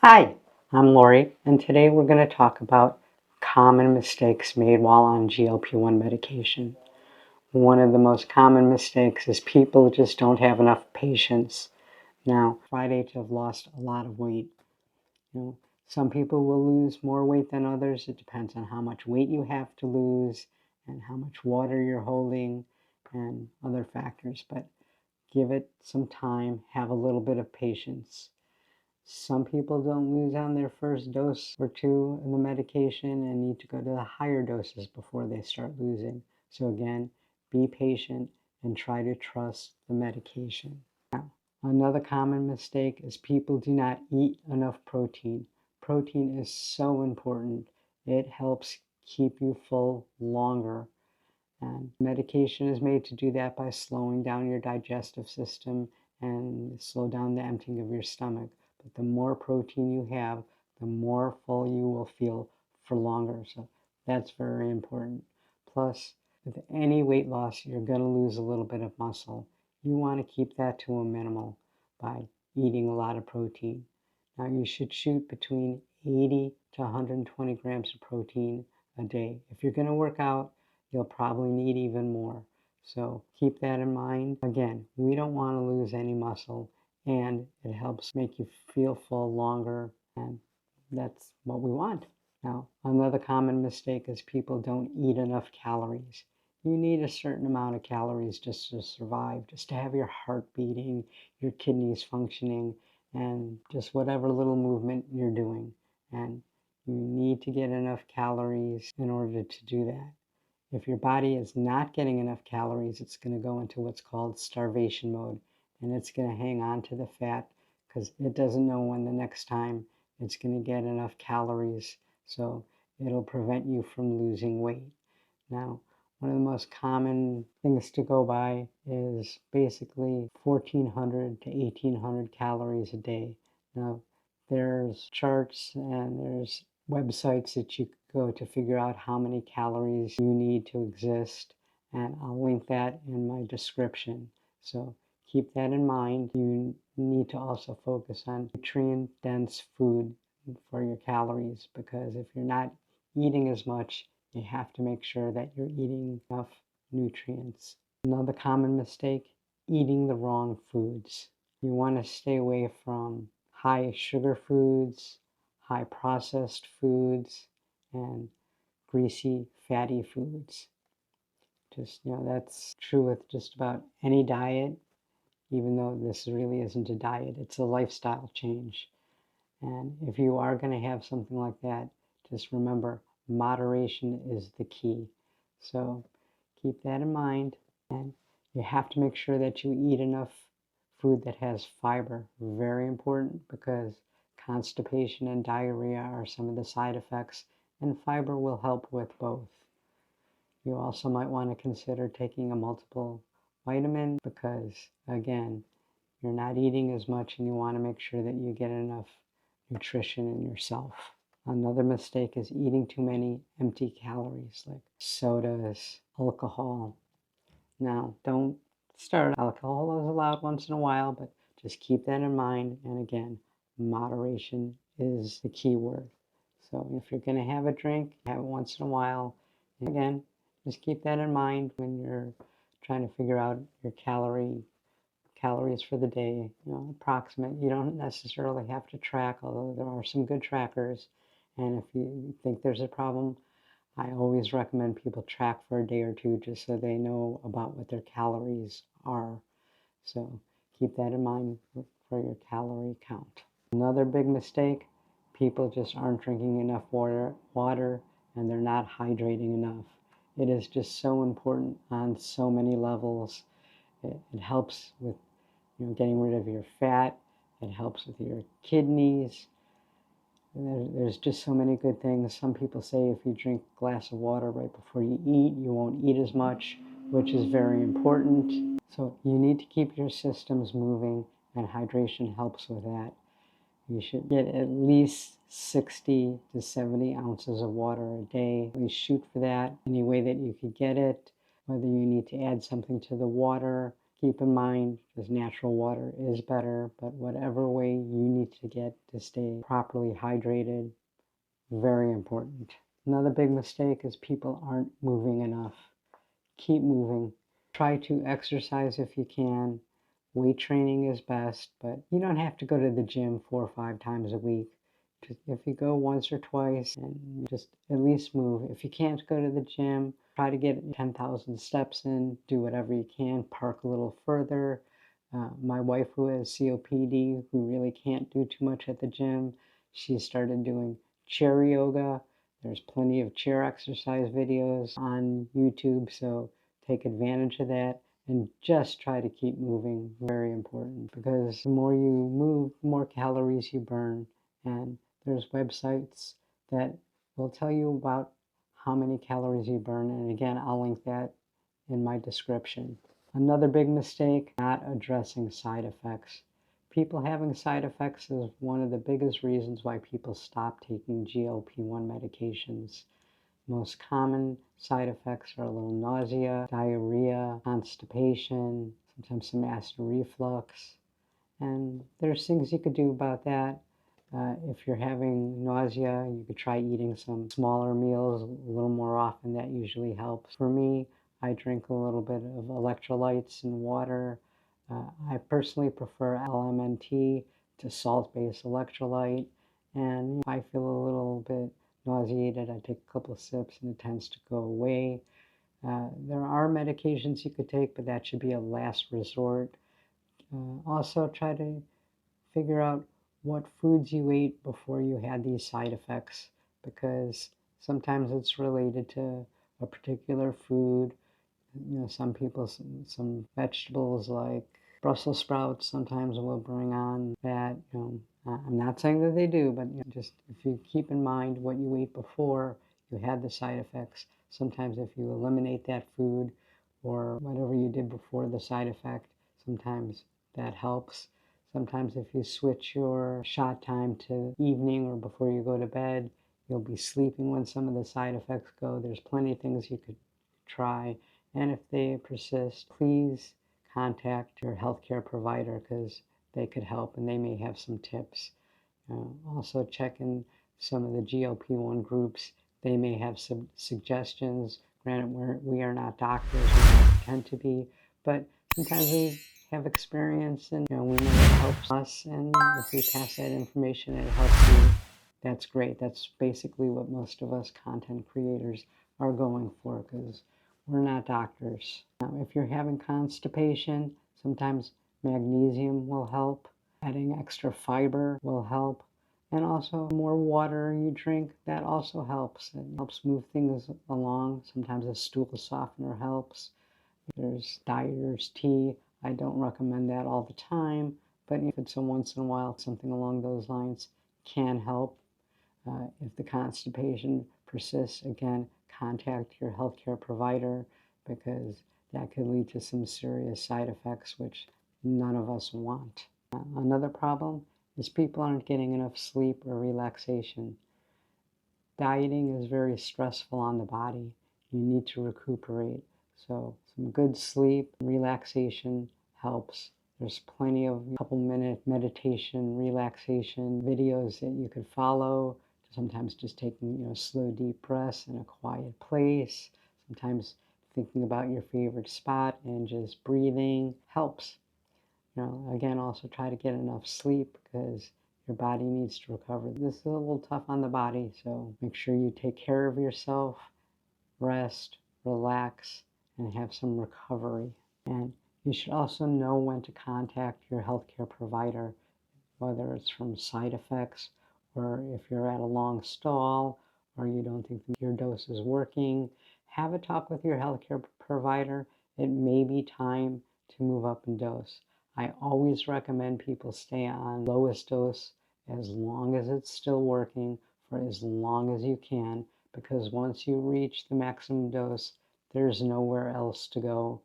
Hi, I'm Lori, and today we're going to talk about common mistakes made while on GLP-1 medication. One of the most common mistakes is people just don't have enough patience. Now, Friday to have lost a lot of weight. Some people will lose more weight than others. It depends on how much weight you have to lose and how much water you're holding and other factors. But give it some time, have a little bit of patience. Some people don't lose on their first dose or two of the medication and need to go to the higher doses before they start losing. So again, be patient and try to trust the medication. Now, another common mistake is people do not eat enough protein. Protein is so important. It helps keep you full longer. And medication is made to do that by slowing down your digestive system and slow down the emptying of your stomach. But the more protein you have, the more full you will feel for longer. So that's very important. Plus, with any weight loss, you're going to lose a little bit of muscle. You want to keep that to a minimal by eating a lot of protein. Now, you should shoot between 80 to 120 grams of protein a day. If you're going to work out, you'll probably need even more. So keep that in mind. Again, we don't want to lose any muscle, and it helps make you feel full longer, and that's what we want. Now, another common mistake is people don't eat enough calories. You need a certain amount of calories just to survive, just to have your heart beating, your kidneys functioning, and just whatever little movement you're doing. And you need to get enough calories in order to do that. If your body is not getting enough calories, it's going to go into what's called starvation mode, and it's going to hang on to the fat because it doesn't know when the next time it's going to get enough calories, so it'll prevent you from losing weight. Now, one of the most common things to go by is basically 1,400 to 1,800 calories a day. Now, there's charts and there's websites that you go to figure out how many calories you need to exist, and I'll link that in my description. So keep that in mind. You need to also focus on nutrient-dense food for your calories, because if you're not eating as much, you have to make sure that you're eating enough nutrients. Another common mistake, eating the wrong foods. You want to stay away from high sugar foods, high processed foods, and greasy, fatty foods. That's true with just about any diet, even though this really isn't a diet, it's a lifestyle change. And if you are going to have something like that, just remember, moderation is the key. So keep that in mind. And you have to make sure that you eat enough food that has fiber. Very important, because constipation and diarrhea are some of the side effects, and fiber will help with both. You also might want to consider taking a multiple vitamin because, again, you're not eating as much and you want to make sure that you get enough nutrition in yourself. Another mistake is eating too many empty calories like sodas, alcohol. Now, don't start. Alcohol is allowed once in a while, but just keep that in mind. And again, moderation is the key word. So if you're going to have a drink, have it once in a while. And again, just keep that in mind when you're trying to figure out your calories for the day, approximate. You don't necessarily have to track, although there are some good trackers. And if you think there's a problem, I always recommend people track for a day or two just so they know about what their calories are. So keep that in mind for your calorie count. Another big mistake, people just aren't drinking enough water, and they're not hydrating enough. It is just so important on so many levels. It helps with getting rid of your fat. It helps with your kidneys. There's just so many good things. Some people say if you drink a glass of water right before you eat, you won't eat as much, which is very important. So you need to keep your systems moving, and hydration helps with that. You should get at least 60 to 70 ounces of water a day. Please shoot for that any way that you could get it. Whether you need to add something to the water, keep in mind, because natural water is better, but whatever way you need to to stay properly hydrated. Very important. Another big mistake is people aren't moving enough. Keep moving. Try to exercise if you can. Weight training is best, but you don't have to go to the gym 4 or 5 times a week. Just if you go once or twice and just at least move. If you can't go to the gym, try to get 10,000 steps in. Do whatever you can. Park a little further. My wife, who has COPD, who really can't do too much at the gym, she started doing chair yoga. There's plenty of chair exercise videos on YouTube, so take advantage of that and just try to keep moving. Very important, because the more you move, the more calories you burn. And there's websites that will tell you about how many calories you burn. And again, I'll link that in my description. Another big mistake, not addressing side effects. People having side effects is one of the biggest reasons why people stop taking GLP-1 medications. Most common side effects are a little nausea, diarrhea, constipation, sometimes some acid reflux. And there's things you could do about that. If you're having nausea, you could try eating some smaller meals a little more often. That usually helps. For me, I drink a little bit of electrolytes and water. I personally prefer LMNT to salt-based electrolyte. And if I feel a little bit nauseated, I take a couple of sips and it tends to go away. There are medications you could take, but that should be a last resort. Also, try to figure out what foods you ate before you had these side effects, because sometimes it's related to a particular food. Some people, some vegetables like Brussels sprouts sometimes will bring on that. I'm not saying that they do, but just if you keep in mind what you ate before you had the side effects, sometimes if you eliminate that food or whatever you did before the side effect, sometimes that helps. Sometimes if you switch your shot time to evening or before you go to bed, you'll be sleeping when some of the side effects go. There's plenty of things you could try. And if they persist, please contact your healthcare provider, because they could help and they may have some tips. Also check in some of the GLP-1 groups. They may have some suggestions. Granted, we are not doctors, we don't pretend to be, but sometimes we have experience and we know it helps us, and if we pass that information and it helps you, that's great. That's basically what most of us content creators are going for, because we're not doctors. If you're having constipation, sometimes magnesium will help. Adding extra fiber will help. And also, the more water you drink, that also helps. It helps move things along. Sometimes a stool softener helps. There's dieters tea. I don't recommend that all the time, but if it's a once in a while, something along those lines can help. If the constipation persists, again, contact your healthcare provider, because that could lead to some serious side effects, which none of us want. Another problem is people aren't getting enough sleep or relaxation. Dieting is very stressful on the body. You need to recuperate. So some good sleep, relaxation helps. There's plenty of couple-minute meditation, relaxation videos that you could follow. Sometimes just taking slow, deep breaths in a quiet place. Sometimes thinking about your favorite spot and just breathing helps. Again, also try to get enough sleep, because your body needs to recover. This is a little tough on the body, so make sure you take care of yourself, rest, relax, and have some recovery. And you should also know when to contact your healthcare provider, whether it's from side effects, or if you're at a long stall, or you don't think that your dose is working. Have a talk with your healthcare provider. It may be time to move up in dose. I always recommend people stay on lowest dose as long as it's still working, for as long as you can, because once you reach the maximum dose, there's nowhere else to go.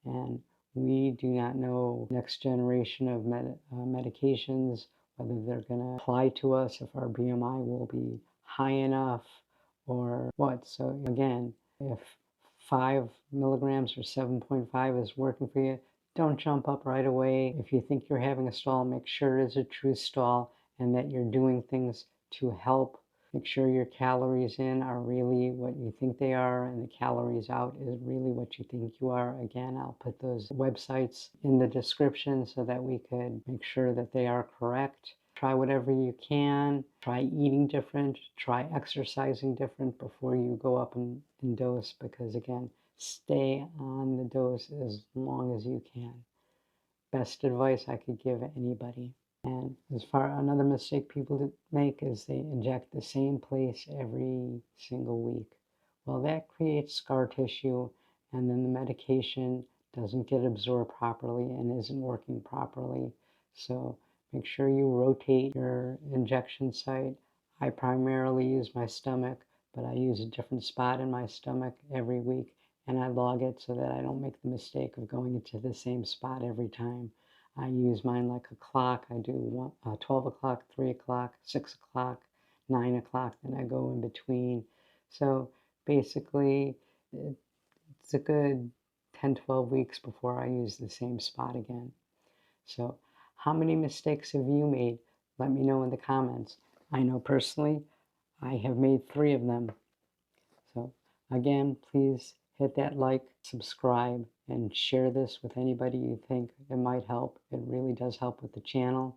And we do not know next generation of medications, whether they're going to apply to us, if our BMI will be high enough or what. So again, if 5 milligrams or 7.5 is working for you, don't jump up right away. If you think you're having a stall, make sure it's a true stall and that you're doing things to help make sure your calories in are really what you think they are and the calories out is really what you think you are. Again, I'll put those websites in the description so that we could make sure that they are correct. Try whatever you can. Try eating different. Try exercising different before you go up in dose, because again, stay on the dose as long as you can. Best advice I could give anybody. And as far another mistake people make is they inject the same place every single week. Well, that creates scar tissue, and then the medication doesn't get absorbed properly and isn't working properly. So make sure you rotate your injection site. I primarily use my stomach, but I use a different spot in my stomach every week, and I log it so that I don't make the mistake of going into the same spot every time. I use mine like a clock. I do 12 o'clock, 3 o'clock, 6 o'clock, 9 o'clock, then I go in between. So basically, it's a good 10, 12 weeks before I use the same spot again. So how many mistakes have you made? Let me know in the comments. I know personally, I have made 3 of them. So again, please hit that like, subscribe, and share this with anybody you think it might help. It really does help with the channel.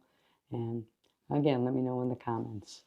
And again, let me know in the comments.